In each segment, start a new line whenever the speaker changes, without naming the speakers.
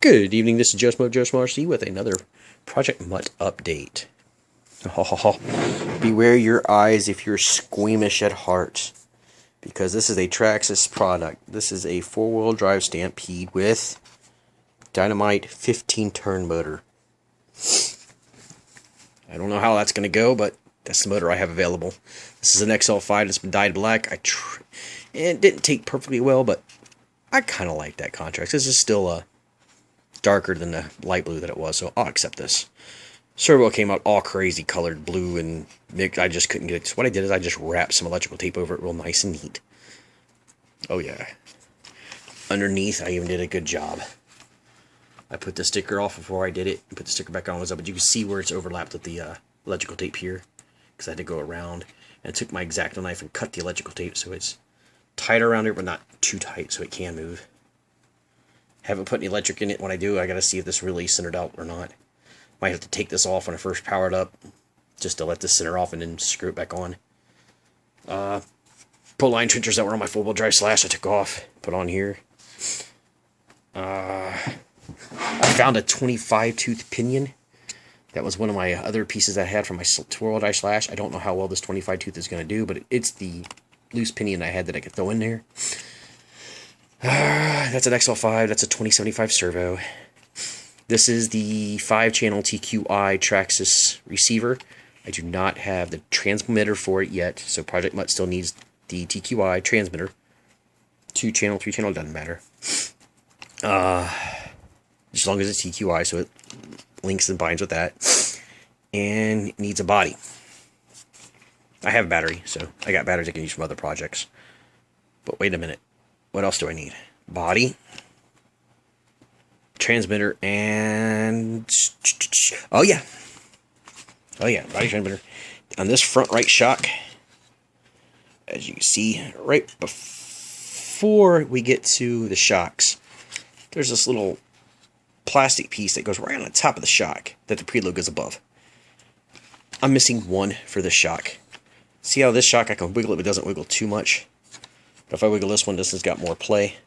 Good evening, this is Schmoe, RC with another Project Mutt update. Beware your eyes if you're squeamish at heart, because this is a Traxxas product. This is a 4-wheel drive Stampede with Dynamite 15-turn motor. I don't know how that's going to go, but that's the motor I have available. This is an XL5 that's been dyed black. It didn't take perfectly well, but I kind of like that contrast. This is still darker than the light blue that it was, so I'll accept this. Servo came out all crazy colored blue, and I just couldn't get it. So what I did is I just wrapped some electrical tape over it real nice and neat. Oh yeah. Underneath, I even did a good job. I put the sticker off before I did it, and put the sticker back on, but you can see where it's overlapped with the electrical tape here, because I had to go around. And I took my X-Acto knife and cut the electrical tape so it's tight around here, but not too tight so it can move. Haven't put any electric in it. When I do, I gotta see if this really centered out or not. Might have to take this off when I first power it up, just to let this center off and then screw it back on. Pull line trenchers that were on my 4-wheel drive Slash I took off, put on here. I found a 25 tooth pinion. That was one of my other pieces I had from my 4-wheel drive Slash. I don't know how well this 25 tooth is going to do, but it's the loose pinion I had that I could throw in there. That's an XL5. That's a 2075 servo. This is the 5-channel TQI Traxxas receiver. I do not have the transmitter for it yet, so Project Mutt still needs the TQI transmitter. 2-channel, 3-channel, doesn't matter. As long as it's TQI, so it links and binds with that. And it needs a body. I have a battery, so I got batteries I can use from other projects. But wait a minute. What else do I need? Body, transmitter, and body transmitter. On this front right shock, as you can see, right before we get to the shocks, there's this little plastic piece that goes right on the top of the shock that the preload goes above. I'm missing one for this shock. See how this shock, I can wiggle it, but it doesn't wiggle too much. But if I wiggle this one, this has got more play.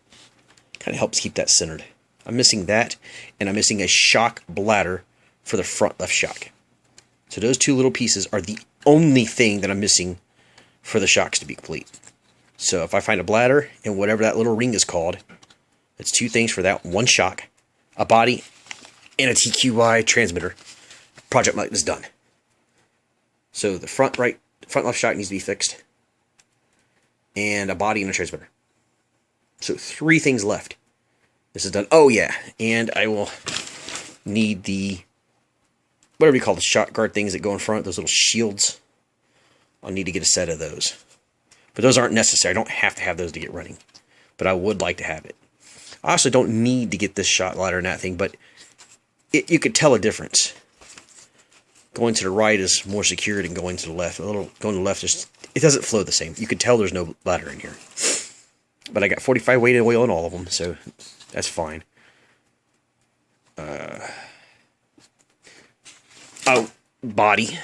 Kind of helps keep that centered. I'm missing that, and I'm missing a shock bladder for the front left shock. So those two little pieces are the only thing that I'm missing for the shocks to be complete. So if I find a bladder and whatever that little ring is called, it's two things for that one shock, a body, and a TQI transmitter. Project Mutt is done. So the front left shock needs to be fixed, and a body and a transmitter. So 3 things left. This is done. Oh yeah, and I will need the, whatever you call the shock guard things that go in front, those little shields. I'll need to get a set of those. But those aren't necessary. I don't have to have those to get running. But I would like to have it. I also don't need to get this shock ladder and that thing, but you could tell a difference. Going to the right is more secure than going to the left. Going to the left, it doesn't flow the same. You could tell there's no ladder in here. But I got 45 weighted oil in all of them, so that's fine. Body.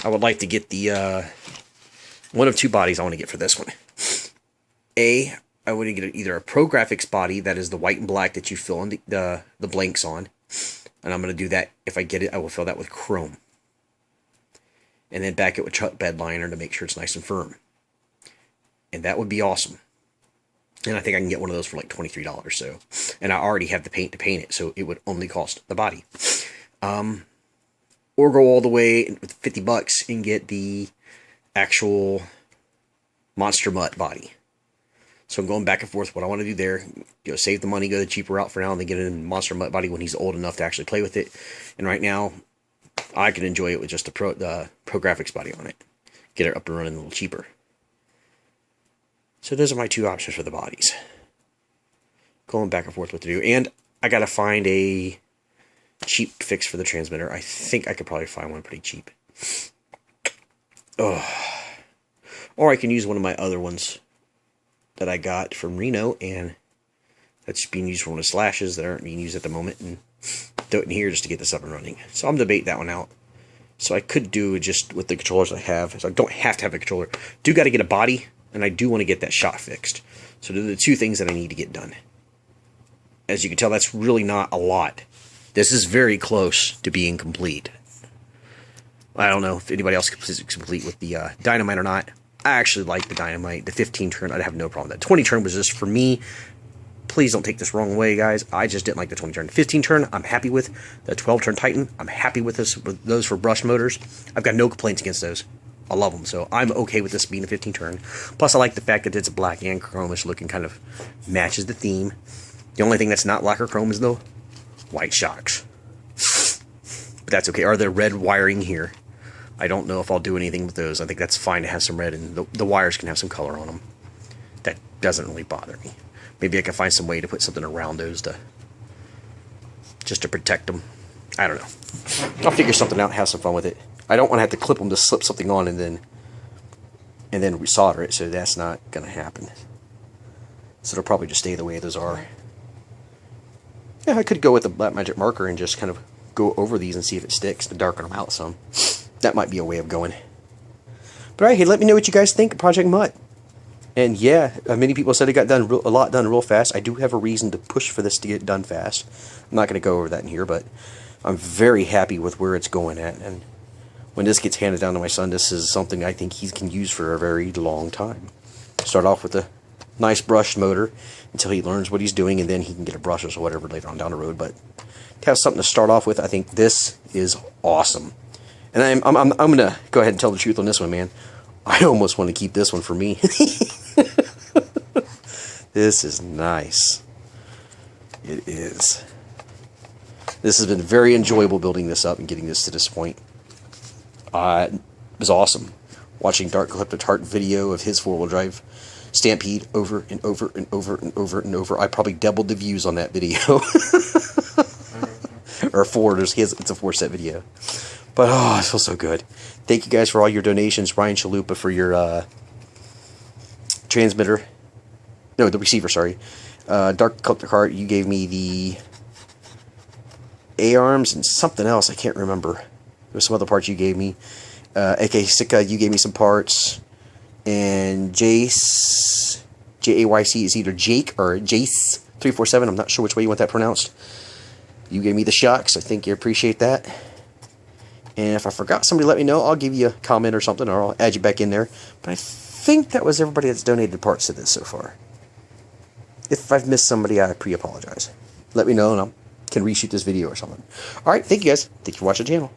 I would like to get the one of 2 bodies I want to get for this one. I want to get either a Pro Graphics body, that is the white and black that you fill in the blanks on. And I'm going to do that. If I get it, I will fill that with chrome. And then back it with chuck bed liner to make sure it's nice and firm. And that would be awesome. And I think I can get one of those for like $23. So, and I already have the paint to paint it, so it would only cost the body. Or go all the way with $50 and get the actual Monster Mutt body. So I'm going back and forth what I want to do there. Save the money, go the cheaper route for now, and then get a Monster Mutt body when he's old enough to actually play with it. And right now, I can enjoy it with just the Pro Graphics body on it. Get it up and running a little cheaper. So those are my 2 options for the bodies. Going back and forth what to do. And I got to find a cheap fix for the transmitter. I think I could probably find one pretty cheap. Oh. Or I can use one of my other ones that I got from Reno, and that's being used for one of the Slashes that aren't being used at the moment, and throw it in here just to get this up and running. So I'm debating that one out. So I could do it just with the controllers I have. So I don't have to have a controller. Do got to get a body, and I do want to get that shot fixed. So those are the 2 things that I need to get done. As you can tell, that's really not a lot. This is very close to being complete. I don't know if anybody else is complete with the dynamite or not. I actually like the dynamite. The 15 turn, I'd have no problem with that. 20 turn was just for me. Please don't take this wrong way, guys. I just didn't like the 20 turn. 15 turn, I'm happy with. The 12 turn Titan, I'm happy with this. With those for brush motors, I've got no complaints against those. I love them, so I'm okay with this being a 15 turn. Plus, I like the fact that it's black and chromish looking, kind of matches the theme. The only thing that's not black or chrome is the white shocks. But that's okay. Are there red wiring here? I don't know if I'll do anything with those. I think that's fine to have some red, and the wires can have some color on them. That doesn't really bother me. Maybe I can find some way to put something around those just to protect them. I don't know. I'll figure something out, have some fun with it. I don't want to have to clip them to slip something on and then resolder it, so that's not going to happen. So they'll probably just stay the way those are. Yeah, I could go with the black magic marker and just kind of go over these and see if it sticks to darken them out some. That might be a way of going. But alright, hey, let me know what you guys think of Project Mutt. And yeah, many people said it got done a lot done real fast. I do have a reason to push for this to get done fast. I'm not going to go over that in here, but I'm very happy with where it's going at. And when this gets handed down to my son, this is something I think he can use for a very long time. Start off with a nice brush motor until he learns what he's doing, and then he can get a brushless or whatever later on down the road. But to have something to start off with, I think this is awesome. And I'm going to go ahead and tell the truth on this one, man. I almost want to keep this one for me. This is nice. It is. This has been very enjoyable building this up and getting this to this point. It was awesome. Watching Dark Ecliptic Heart video of his four-wheel drive Stampede over and over and over and over and over. I probably doubled the views on that video. Or four. It's a 4-set video. But, oh, it feels so good. Thank you guys for all your donations. Ryan Chalupa for your transmitter. No, the receiver, sorry. Dark Ecliptic Heart, you gave me the A-arms and something else. I can't remember. There was some other parts you gave me. AK Sika, you gave me some parts. And Jace, J-A-Y-C, is either Jake or Jace347. I'm not sure which way you want that pronounced. You gave me the shocks. I think you appreciate that. And if I forgot somebody, let me know. I'll give you a comment or something, or I'll add you back in there. But I think that was everybody that's donated parts to this so far. If I've missed somebody, I pre-apologize. Let me know, and I can reshoot this video or something. Alright, thank you guys. Thank you for watching the channel.